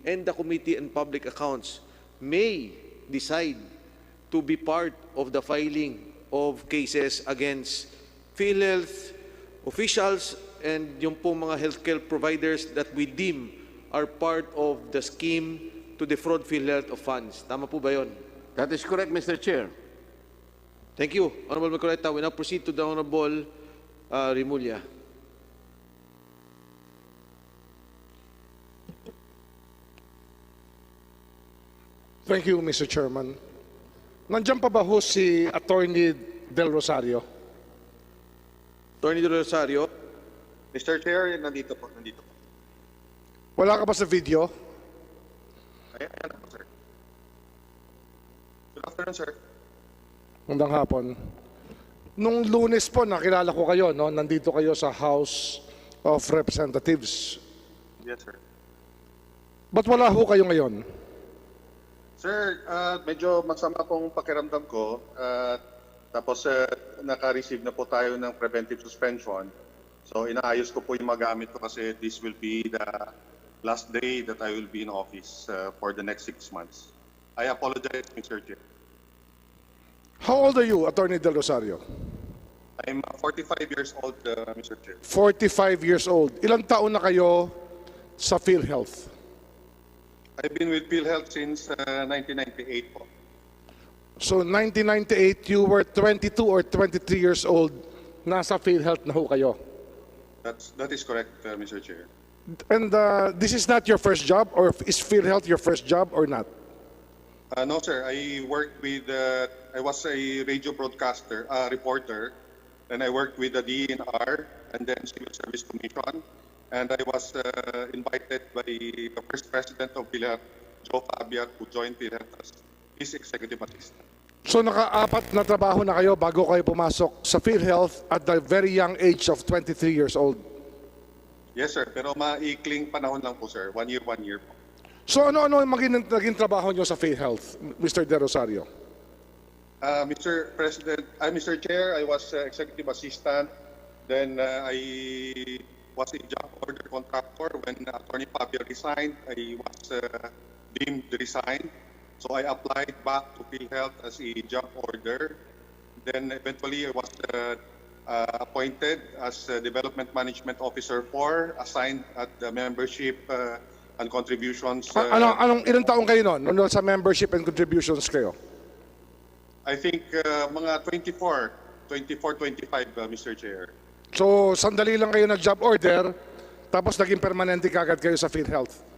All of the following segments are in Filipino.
and the Committee on Public Accounts may decide to be part of the filing of cases against PhilHealth officials and yung po mga healthcare providers that we deem are part of the scheme to defraud PhilHealth of funds. Tama po ba yun? That is correct, Mr. Chair. Thank you, Honorable Marcoleta. We now proceed to the Honorable Rimulya. Thank you, Mr. Chairman. Nandiyan pa ba ho si Attorney Del Rosario? Attorney Del Rosario. Mr. Chair, nandito po. Wala ka ba sa video? Ayan po, sir. Good afternoon, sir. Magandang hapon. Nung Lunes po, nakilala ko kayo, no? Nandito kayo sa House of Representatives. Yes, sir. Ba't wala ho kayo ngayon? Sir, medyo masama pong pakiramdam ko. Tapos naka-receive na po tayo ng preventive suspension. So inaayos ko po yung magamit ko kasi this will be the last day that I will be in office for the next 6 months. I apologize, Mr. Chair. How old are you, Attorney Del Rosario? I'm 45 years old, Mr. Chair. 45 years old. Ilang taon na kayo sa PhilHealth? I've been with PhilHealth since 1998 po. So 1998, you were 22 or 23 years old. Nasa PhilHealth na ho kayo. That is correct, Mr. Chair. And this is not your first job, or is PhilHealth your first job or not? No, sir. I worked with, I was a radio broadcaster, reporter, and I worked with the DENR and then Civil Service Commission. And I was invited by the first president of PhilHealth, Joe Fabiat, who joined PhilHealth as his executive assistant. So naka-apat na trabaho na kayo bago kayo pumasok sa PhilHealth at the very young age of 23 years old. Yes, sir. Pero maikling panahon lang po, sir. 1 year po. So ano-ano ang naging trabaho nyo sa PhilHealth, Mr. De Rosario? Mr. Chair, I was executive assistant. Then I was a job order contractor. When Attorney Fabio resigned, I was deemed resigned. So I applied back to PhilHealth as a job order. Then eventually I was appointed as Development Management Officer 4, assigned at the membership and contributions. Ilang taong kayo noon? Ano sa membership and contributions kayo? I think mga 24, 25, Mr. Chair. So sandali lang kayo nag-job order, tapos naging permanente kagad kayo sa PhilHealth?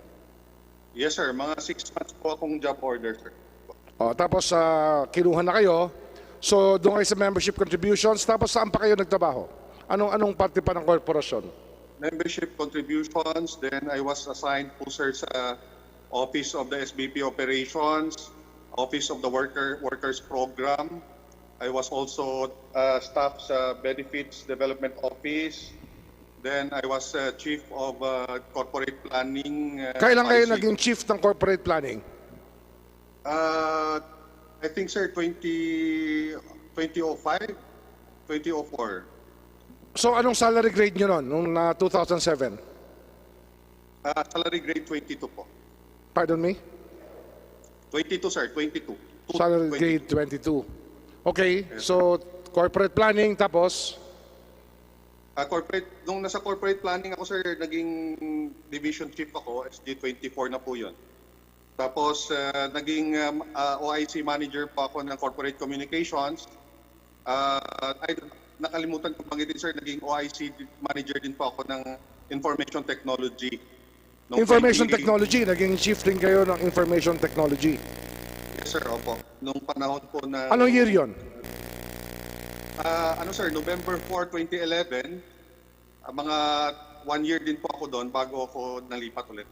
Yes, sir. Mga 6 months po akong job order, sir. Tapos kinuha na kayo. So doon kayo sa membership contributions, tapos saan pa kayo nagtrabaho? Anong parte pa ng korporasyon? Membership contributions, then I was assigned po, sir, sa Office of the SVP Operations, Office of the Workers Program. I was also staff sa Benefits Development Office. Then I was Chief of Corporate Planning. Kailan kayo naging Chief ng Corporate Planning? I think, sir, 2005, 2004. So anong salary grade nyo noon, nung 2007? Salary grade 22 po. Pardon me? 22, sir, 22. Salary grade 22. Okay, so corporate planning, tapos? Nung nasa corporate planning ako, sir, naging division chief ako, SG24 na po yun. Tapos naging OIC manager po ako ng corporate communications. Nakalimutan ko banggitin, sir, naging OIC manager din po ako ng information technology. Information technology, naging chief din kayo ng information technology. Yes, sir, opo. Nung panahon po na... Anong year yun? Sir, November 4, 2011. Mga 1 year din po ako doon bago ako nalipat ulit.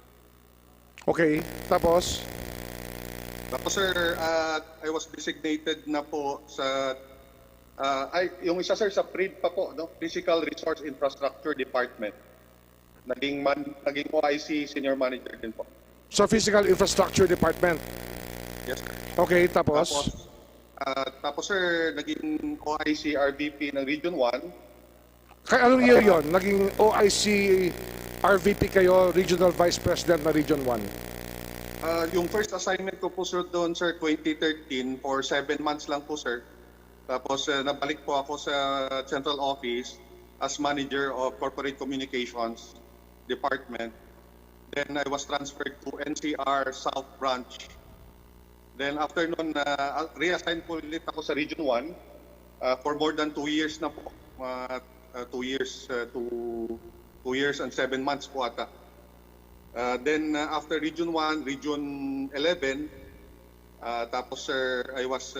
Okay, tapos? Tapos, sir, I was designated na po sa... yung isa, sir, sa PRID pa po, no? Physical Resource Infrastructure Department. Naging OIC Senior Manager din po. Sa Physical Infrastructure Department? Yes, sir. Okay, tapos? Tapos, sir, naging OIC RVP ng Region 1. Kaya anong year yun? Naging OIC RVP kayo, Regional Vice President ng Region 1? Yung first assignment ko po sir doon sir 2013 for 7 months lang po sir. Tapos nabalik po ako sa central office as manager of corporate communications department. Then I was transferred to NCR South Branch. Then after nun, reassigned po ulit ako sa Region 1 for more than 2 years na po. 2 years to 2 years and 7 months po ata. Then after Region 1, Region 11, tapos sir, I was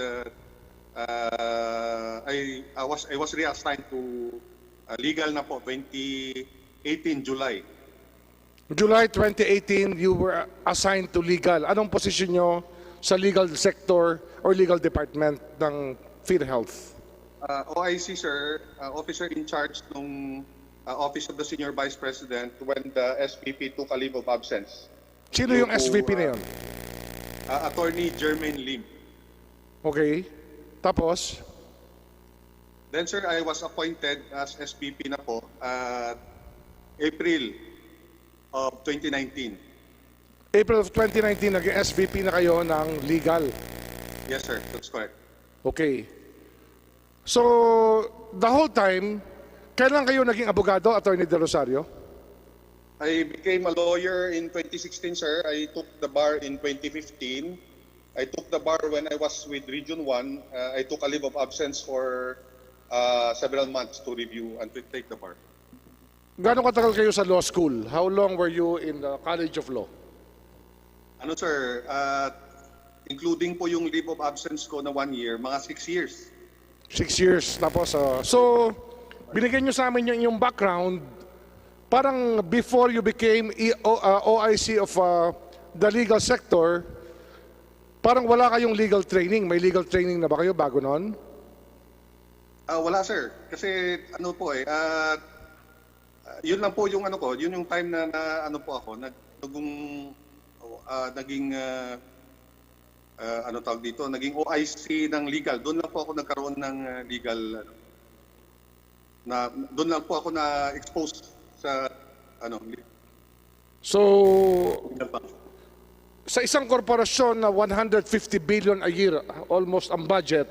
reassigned to legal na po 2018 July. July 2018, you were assigned to legal. Anong posisyon nyo sa legal sector or legal department ng PhilHealth? OIC sir, officer in charge ng Office of the Senior Vice President when the SVP took a leave of absence. Sino yung SVP na yun? Attorney Jermaine Lim. Okay. Tapos? Then sir, I was appointed as SVP na po April of 2019. April of 2019, naging SVP na kayo ng legal. Yes sir, that's correct. Okay. So, the whole time, kailan kayo naging abogado, Attorney Del Rosario? I became a lawyer in 2016 sir. I took the bar in 2015. I took the bar when I was with Region 1. I took a leave of absence for several months to review and to take the bar. Gano'ng katagal kayo sa law school? How long were you in the College of Law? Ano sir, including po yung leave of absence ko na 1 year, mga 6 years. 6 years. Tapos, so, binigyan nyo sa amin yung background. Parang before you became OIC of the legal sector, parang wala kayong legal training. May legal training na ba kayo bago noon? Wala sir, kasi ano po yun lang po yung ano ko, yun yung time na ano po ako, naging ano tawag dito, naging OIC ng legal. Doon lang po ako nagkaroon ng legal doon lang po ako na expose sa ano. So, sa isang korporasyon na 150 billion a year, almost ang budget,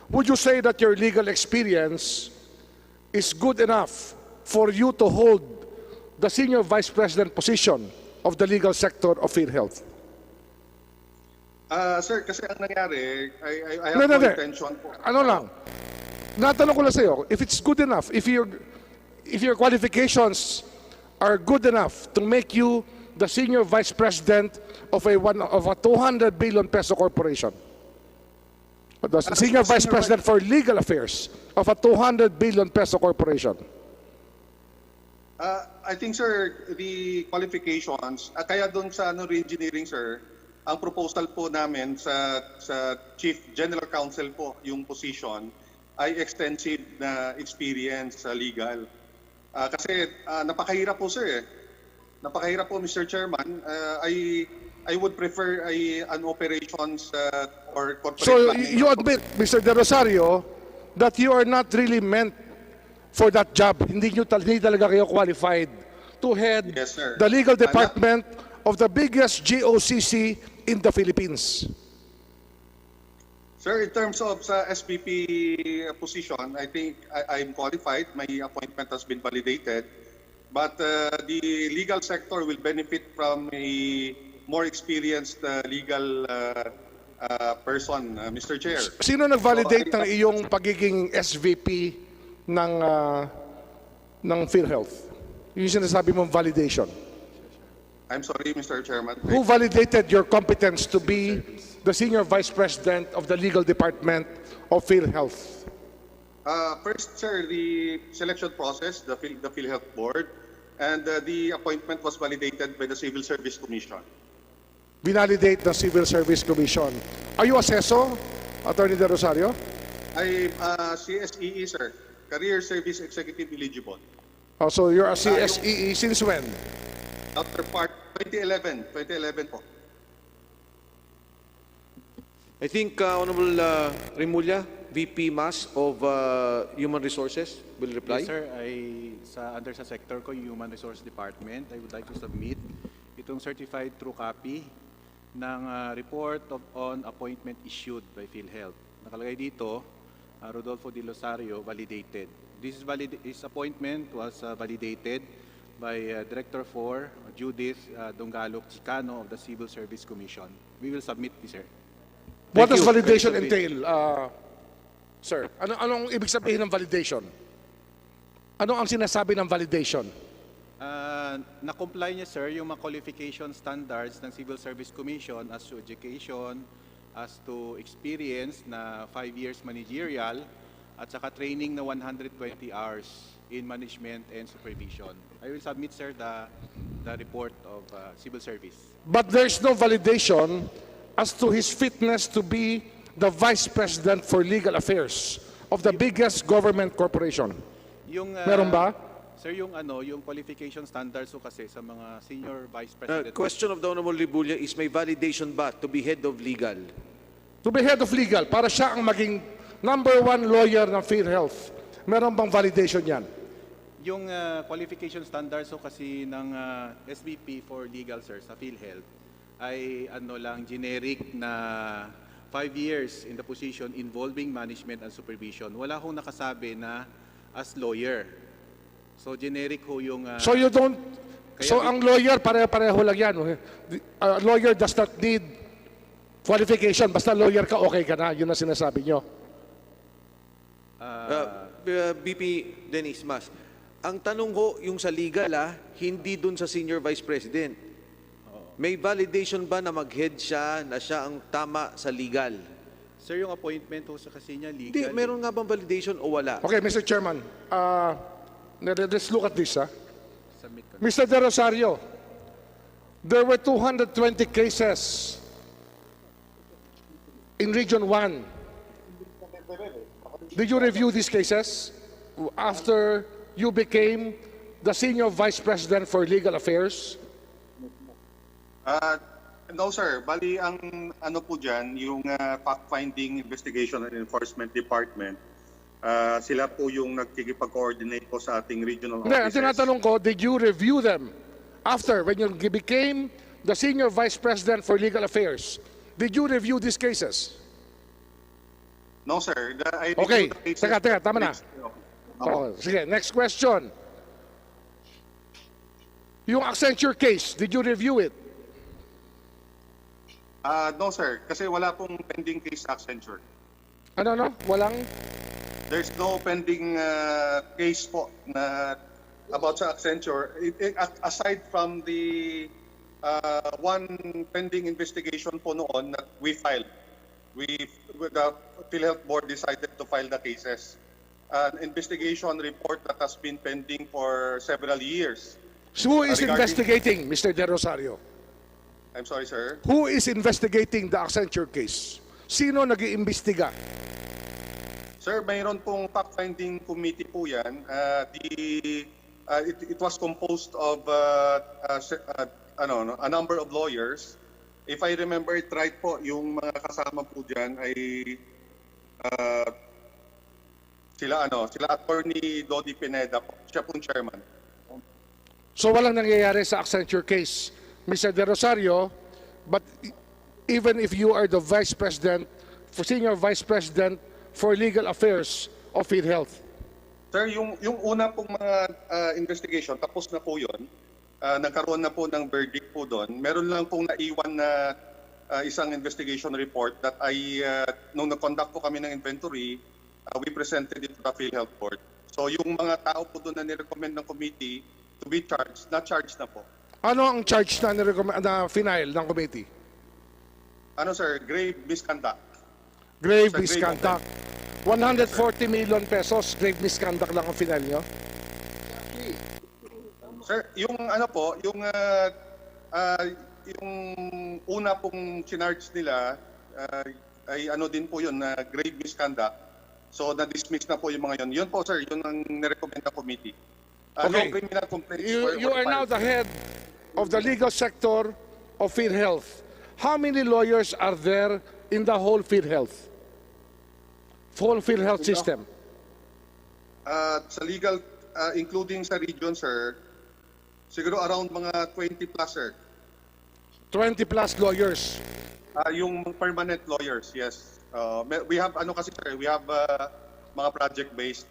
would you say that your legal experience is good enough for you to hold the senior vice president position of the legal sector of PhilHealth? Sir, kasi ang nangyari, I have no intention po. Ano lang, natanong ko lang sa iyo, if it's good enough, if your qualifications are good enough to make you the senior vice president of a 200 billion peso corporation, the senior vice president for legal affairs of a 200 billion peso corporation. I think sir, the qualifications, kaya doon sa engineering sir, ang proposal po namin sa Chief General Counsel po, yung position, ay extensive na experience sa legal. Kasi napakahirap po sir Napakahirap po Mr. Chairman. I would prefer an operations or corporate So planning. you admit, Mr. De Rosario, that you are not really meant for that job. Hindi talaga kayo qualified to head Yes, sir. the legal department of the biggest GOCC in the Philippines. Sir, in terms of sa SVP position, I think I'm qualified. My appointment has been validated. But the legal sector will benefit from a more experienced legal person, Mr. Chair. Sino nag-validate ng iyong pagiging SVP ng PhilHealth? Yung sinasabi mong validation. I'm sorry, Mr. Chairman. Who validated your competence to be the Senior Vice President of the Legal Department of PhilHealth? First, sir, the selection process, the PhilHealth Board, and the appointment was validated by the Civil Service Commission. Binalidate the Civil Service Commission. Are you assessor, Attorney De Rosario? I'm CSEE, sir, Career Service Executive Eligible. Oh, so you're a CSEE since when? After part 2011 po. I think Honorable Remulla, VP Mas of Human Resources will reply. Yes, sir. Under sa sector ko, Human Resource Department, I would like to submit itong certified true copy ng report on appointment issued by PhilHealth. Nakalagay dito, Rodolfo Del Rosario, validated. This appointment was validated by Director 4, Judith Dongalok Chicano of the Civil Service Commission. We will submit this, sir. What does you. validation Very entail, sir? Anong ibig sabihin ng validation? Ano ang sinasabi ng validation? Na-comply niya, sir, yung mga qualification standards ng Civil Service Commission as to education, as to experience na 5 years managerial, at saka training na 120 hours in management and supervision. I will submit, sir, the report of Civil Service. But there's no validation as to his fitness to be the Vice President for Legal Affairs of the biggest government corporation. Yung, Meron ba? Sir, yung qualification standards ko kasi sa mga senior vice president. Question of the Honorable Libulia is may validation ba to be head of legal? To be head of legal, para siya ang maging #1 lawyer ng PhilHealth. Meron bang validation yan? Yung qualification standards ko kasi ng SVP for legal, sir, sa PhilHealth ay lang generic na 5 years in the position involving management and supervision. Wala akong nakasabi na as lawyer. So generic ho yung So you don't, so ang lawyer, pareho lang yan. A lawyer does not need qualification. Basta lawyer ka, okay ka na. Yun ang sinasabi nyo. BP Dennis Mas, ang tanong ko yung sa legal hindi dun sa Senior Vice President. May validation ba na mag-head siya na siya ang tama sa legal? Sir, yung appointment ho sa kasi niya legal. Hindi, meron nga bang validation o wala? Okay, Mr. Chairman, let's look at this. Submit ko. Mr. De Rosario, there were 220 cases in Region 1. Did you review these cases after you became the Senior Vice President for Legal Affairs? No, sir. Bali, ang ano po dyan, yung fact-finding investigation and enforcement department, sila po yung nagkikipag-coordinate po sa ating regional Hindi, ang offices. tinatanong ko, did you review them after, when you became the Senior Vice President for Legal Affairs? Did you review these cases? No, sir. I Okay, reviewed the cases. teka, tama na. Oh, sige, next question. Yung Accenture case, did you review it? No, sir. Kasi wala pong pending case sa Accenture. Ano? Walang? There's no pending case po na about sa Accenture. Aside from the one pending investigation po noon that we filed, the PhilHealth Board decided to file the cases. An investigation report that has been pending for several years. So who is Regarding- investigating, Mr. De Rosario? I'm sorry, sir. Who is investigating the Accenture case? Sino nag-iimbestiga? Sir, mayroon pong fact-finding committee po yan. It was composed of a number of lawyers. If I remember it right po, yung mga kasama po dyan ay sila Attorney Dodi Pineda po. Siya pong chairman. So walang nangyayari sa Accenture case, Mr. De Rosario, but even if you are the Vice President, Senior Vice President for Legal Affairs of PhilHealth. Sir, yung una pong mga investigation, tapos na po yun. Nagkaroon na po ng verdict po doon. Meron lang pong naiwan na isang investigation report that nung na-conduct po kami ng inventory, we presented it to the PhilHealth Board. So yung mga tao po doon na nirecommend ng committee to be charged, na-charged na po. Ano ang charge na final ng committee? Ano sir, grave misconduct. Grave Sa grave misconduct. 140 million pesos, grave misconduct lang ang final nyo? Sir, yung ano po, yung una pong charge nila ay ano din po yun, na grave misconduct. So na-dismiss na po yung mga yun. Yun po sir, yun ang nirecommend ng committee. Okay. No criminal complaints You are now the head of the legal sector of PhilHealth. How many lawyers are there in the whole PhilHealth? Whole PhilHealth system? Sa legal, including sa region sir, siguro around mga 20 plus sir. 20 plus lawyers. Yung permanent lawyers, yes. We have, ano kasi sir, we have mga project-based.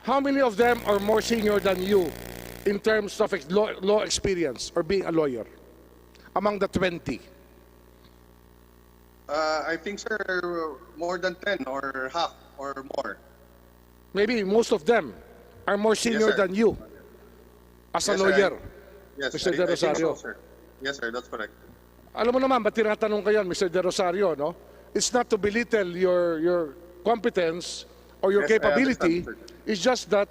How many of them are more senior than you in terms of law experience or being a lawyer among the 20? I think, sir, more than 10 or half or more. Maybe most of them are more senior sir. than you as a Yes, sir. lawyer. Yes, Mr. De I think Rosario. so, sir. Yes, sir, that's correct. Alam mo naman, ba't tinatanong ko yan, Mr. De Rosario, no? It's not to belittle your competence or your Yes, I capability. understand, sir. It's just that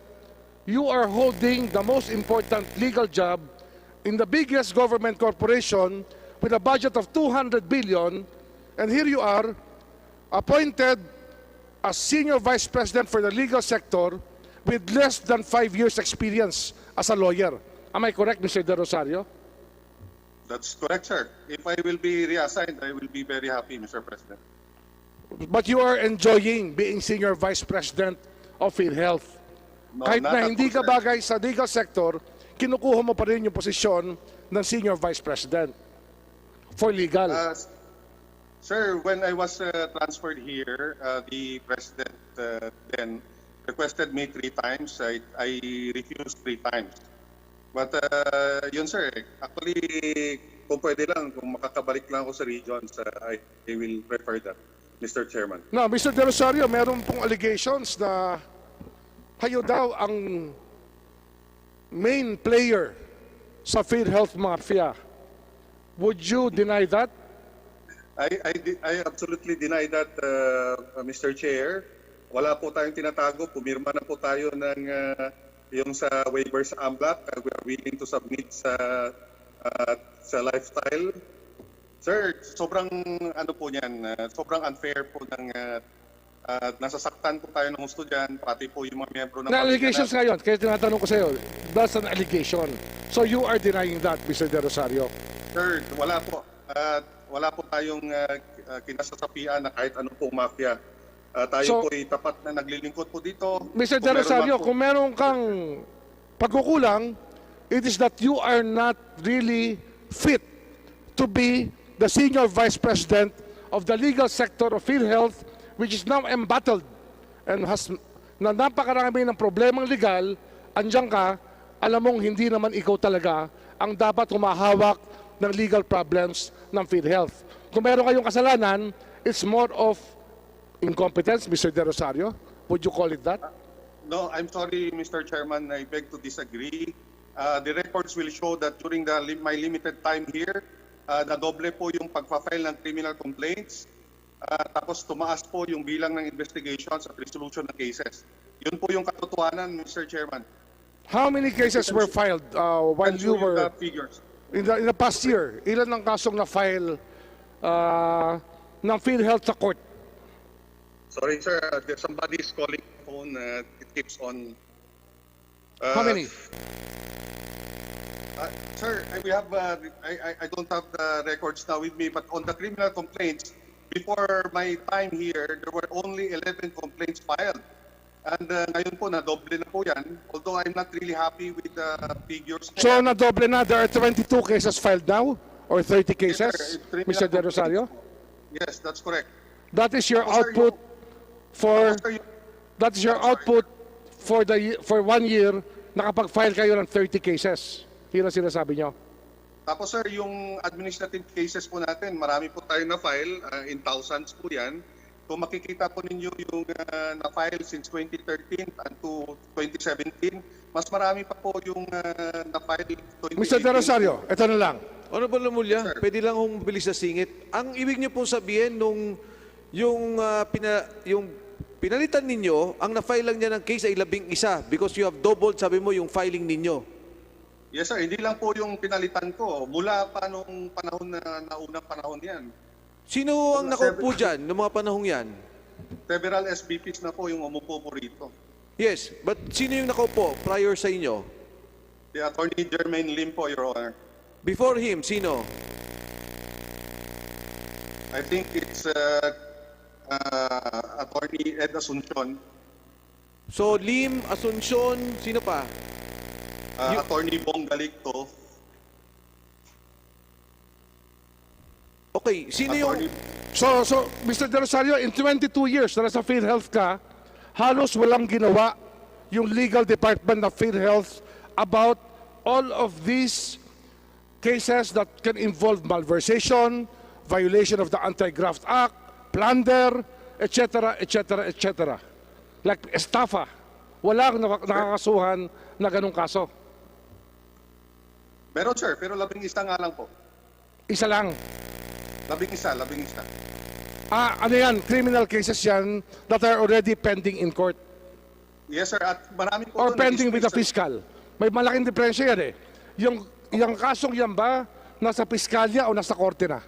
you are holding the most important legal job in the biggest government corporation with a budget of 200 billion, and here you are, appointed as Senior Vice President for the legal sector with less than 5 years experience as a lawyer. Am I correct, Mr. De Rosario? That's correct, sir. If I will be reassigned, I will be very happy, Mr. President. But you are enjoying being Senior Vice President of PhilHealth. No, Kahit not na at hindi all, ka sir. bagay sa legal sector, kinukuha mo pa rin yung posisyon ng Senior Vice President for legal. Sir, when I was transferred here, the President then requested me 3 times. I refused 3 times. But yun sir, actually kung pwede lang, kung makakabalik lang ako sa regions, I will prefer that, Mr. Chairman. Now, Mr. De Rosario, meron pong allegations na kayo daw ang main player sa PhilHealth Mafia. Would you deny that? I absolutely deny that, Mr. Chair. Wala po tayong tinatago. Pumirma na po tayo ng yung sa waiver sa AMLAC. We are willing to submit sa lifestyle. Sir, sobrang ano po niyan, sobrang unfair po ng nasasaktan po tayo ng gusto dyan, pati po yung mga miyembro ng Na allegations ngayon, kaya tinatanong ko sa iyo, that's an allegation. So you are denying that, Mr. De Rosario? Sir, wala po. Wala po tayong kinasasapian na kahit anong pong mafia. Tayo po ay tapat na naglilingkod po dito. Mr. Kung De meron Rosario, man po- kung meron kang pagkukulang, it is that you are not really fit to be the Senior Vice President of the legal sector of PhilHealth, which is now embattled and has na napakarami ng problemang legal. Andiyan ka, alam mong hindi naman ikaw talaga ang dapat humahawak ng legal problems ng PhilHealth. Kung meron kayong kasalanan, it's more of incompetence, Mr. De Rosario. Would you call it that? No, I'm sorry, Mr. Chairman. I beg to disagree. The records will show that during my limited time here, nadoble po yung pagpa-file ng criminal complaints. Tapos tumaas po yung bilang ng investigations at resolution ng cases. Yun po yung katotohanan, Mr. Chairman. How many cases were filed while I'll you show were the figures. in the past year? Ilan ang kasong na-file ng PhilHealth sa court? Sorry, sir. There's somebody is calling the phone. It keeps on. How many? Sir, we have. I don't have the records now with me, but on the criminal complaints, before my time here, there were only 11 complaints filed. And ngayon po, nadoble na po yan. Although I'm not really happy with the figures. So na-doble na, there are 22 cases filed now? Or 30 cases, Yes, sir. Mr. De Rosario? Yes, that's correct. That is your Sir, output for Sir, that is your output for 1 year. Nakapag-file kayo ng 30 cases. Yun ang sinasabi nyo. Tapos sir, yung administrative cases po natin, marami po tayo na-file, in thousands po yan. Kung makikita po ninyo yung na-file since 2013 to 2017, mas marami pa po yung na-file 2018. Mr. De Rosario, ito na lang. Honorable Lamulya, Yes, sir. pwede lang akong bilis na singit. Ang ibig niyo pong sabihin yung pinalitan ninyo, ang na-file lang niya ng case ay 11 because you have doubled, sabi mo, yung filing ninyo. Yes sir, hindi lang po yung pinalitan ko. Mula pa nung panahon naunang panahon yan. Sino ang nakaupo dyan noong mga panahong yan? Several SBPs na po yung umupo po rito. Yes, but sino yung nakaupo prior sa inyo? The Attorney Jermaine Lim po, Your Honor. Before him, sino? I think it's Attorney Ed Asuncion, So, Lim, Asuncion, sino pa? Attorney Bong Galit. Okay, sino yung... Attorney, So, Mr. Del Rosario, in 22 years na nasa PhilHealth ka, halos walang ginawa yung legal department of PhilHealth about all of these cases that can involve malversation, violation of the Anti-Graft Act, plunder, etc., etc., etc. Like estafa. Walang nakakasuhan na ganong kaso. meron sir, pero 11 nga lang po. Isa lang. 11. Ano yan? Criminal cases yan that are already pending in court. Yes sir, at marami po Or doon pending with the nag-dismiss, sir. fiscal. May malaking diferensya yan eh. Yung kasong yan ba, nasa piskalya o nasa korte na?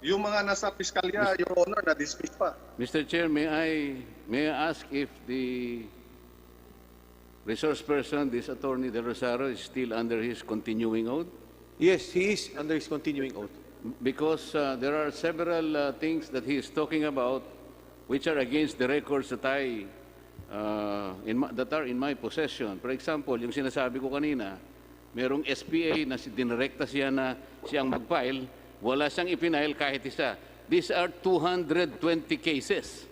Yung mga nasa piskalya, Your Honor, na-dismiss pa. Mr. Chair, may I ask if the resource person, this Attorney Del Rosario, is still under his continuing oath? Yes, he is under his continuing oath. Because there are several things that he is talking about which are against the records that that are in my possession. For example, yung sinasabi ko kanina, merong SPA na dinirekta siya na siyang mag-file, wala siyang ipinail kahit isa. These are 220 cases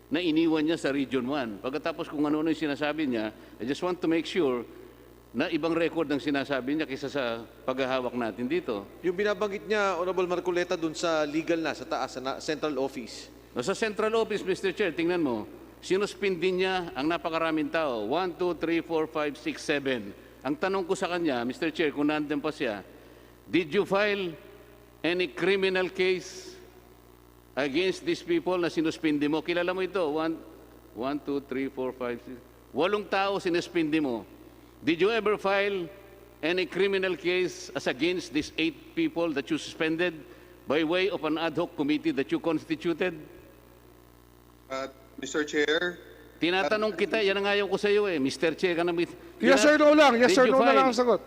na iniwan niya sa Region 1. Pagkatapos kung ano yung sinasabi niya, I just want to make sure na ibang record ang sinasabi niya kaysa sa paghahawak natin dito. Yung binabanggit niya, Honorable Marcoleta, dun sa legal na, sa taas, sa central office. Sa central office, Mr. Chair, tingnan mo, sinuspindi niya ang napakaraming tao. 1, 2, 3, 4, 5, 6, 7. Ang tanong ko sa kanya, Mr. Chair, kung nandun pa siya, did you file any criminal case against these people na sinuspindi mo? Kilala mo ito? 1, 2, 3, 4, 5, 6. 8 tao sinuspindi mo. Did you ever file any criminal case as against these 8 people that you suspended by way of an ad hoc committee that you constituted? Mr. Chair, Tinatanong kita, yan ang ayaw ko sa iyo eh. Mr. Chair ka na. Yes or no lang. Yes Did or you no na file? lang ang sagot.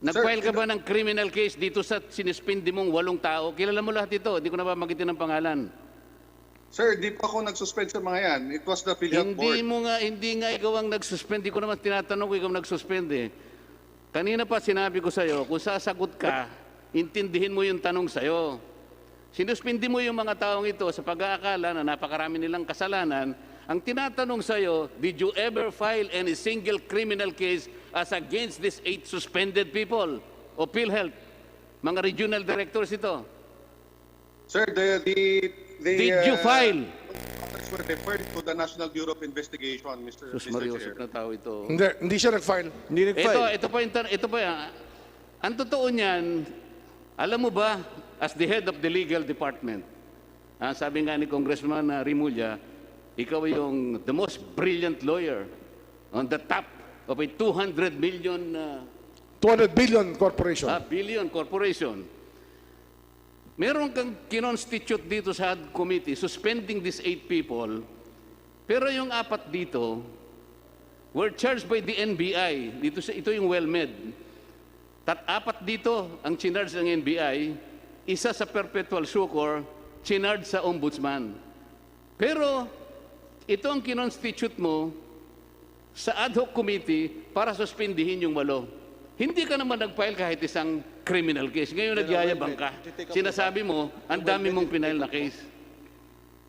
Nag-file ka ba ng criminal case dito sa sinuspindi mong 8 tao? Kilala mo lahat ito. Hindi ko na babanggitin ng pangalan. sir, di pa ako nag-suspend sa mga yan. It was the PhilHealth Board. Hindi nga ikaw ang nag-suspend. Hindi ko naman tinatanong kung ikaw nag-suspend eh. Kanina pa sinabi ko sa iyo, kung sasagot ka, intindihin mo yung tanong sa iyo. Sinuspindi mo yung mga taong ito sa pag-aakala na napakarami nilang kasalanan. Ang tinatanong sa iyo, did you ever file any single criminal case as against these 8 suspended people o PhilHealth? Mga regional directors ito. Sir, Did you file? were referred to the National Bureau of Investigation, Mr. Sus, Chair. Mariusip na tao ito. Hindi siya nag-file. Hindi nag-file. Ito pa yan. Ang totoo niyan, alam mo ba, as the head of the legal department, sabi nga ni Congressman Rimulya, ikaw yung the most brilliant lawyer on the top of a 200 million 200 billion corporation. billion corporation. Meron kang kinonstitute dito sa committee suspending these 8 people, pero yung 4 dito were charged by the NBI. Ito yung well-med. 4 dito ang chinarge ng NBI, isa sa perpetual succor, chinarge sa ombudsman. Pero ito ang kinonstitute mo sa ad hoc committee para suspindihin yung 8. Hindi ka naman nag-file kahit isang criminal case. Ngayon nagyayabang ka. Sinasabi mo, ang dami mong pinail na case.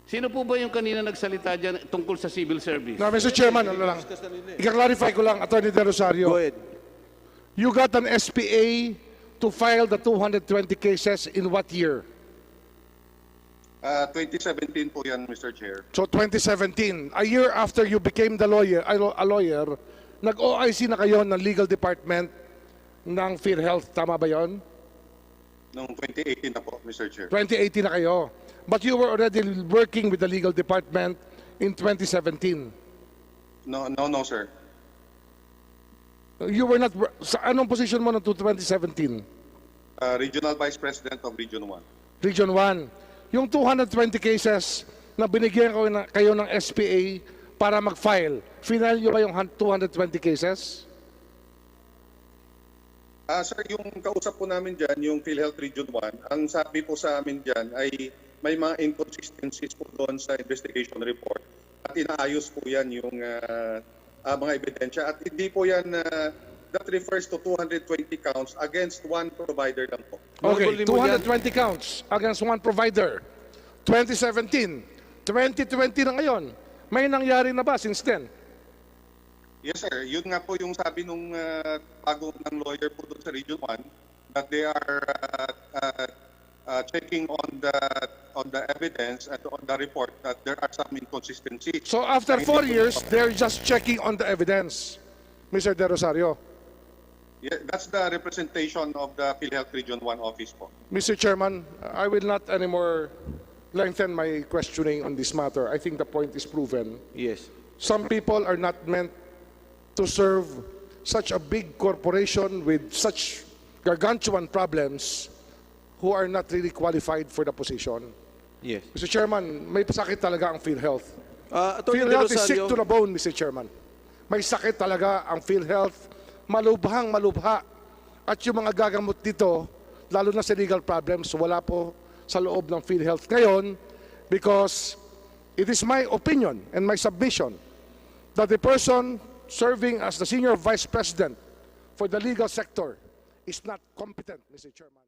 Sino po ba yung kanina nagsalita dyan tungkol sa civil service? Now, Mr. Chairman, ano lang. I-clarify ko lang, Attorney Del Rosario. Go ahead. You got an SPA to file the 220 cases in what year? 2017 po yan, Mr. Chair. So 2017, a year after you became a lawyer, nag-OIC na kayo ng legal department ng PhilHealth. Tama ba yon? Noong 2018 na po, Mr. Chair. 2018 na kayo. But you were already working with the legal department in 2017. No, sir. You were not, sa anong position mo noong 2017? Regional Vice President of Region 1. Region 1. Yung 220 cases na binigyan kayo ng SPA para mag-file, final nyo ba yung 220 cases? Sir, yung kausap po namin dyan, yung PhilHealth Region 1, ang sabi po sa amin dyan ay may mga inconsistencies po doon sa investigation report at inaayos po yan yung mga ebidensya at hindi po yan that refers to 220 counts against one provider lang po. Okay, Honorable 220 counts against one provider. 2017, 2020 na ngayon. May nangyari na ba since then? Yes, sir. Yun nga po yung sabi nung bago ng lawyer po doon sa Region 1 that they are checking on the evidence and on the report that there are some inconsistencies. So after 4 years, they're just checking on the evidence, Mr. Del Rosario. Yeah, that's the representation of the PhilHealth Region 1 office po. Mr. Chairman, I will not anymore lengthen my questioning on this matter. I think the point is proven. Yes. Some people are not meant to serve such a big corporation with such gargantuan problems who are not really qualified for the position. Yes. Mr. Chairman, may sakit talaga ang PhilHealth. Attorney Del PhilHealth is sick Rosario, to the bone, Mr. Chairman. May sakit talaga ang PhilHealth. Malubhang malubha. At yung mga gagamot dito, lalo na sa legal problems, wala po sa loob ng PhilHealth ngayon because it is my opinion and my submission that the person serving as the Senior Vice President for the legal sector is not competent, Mr. Chairman.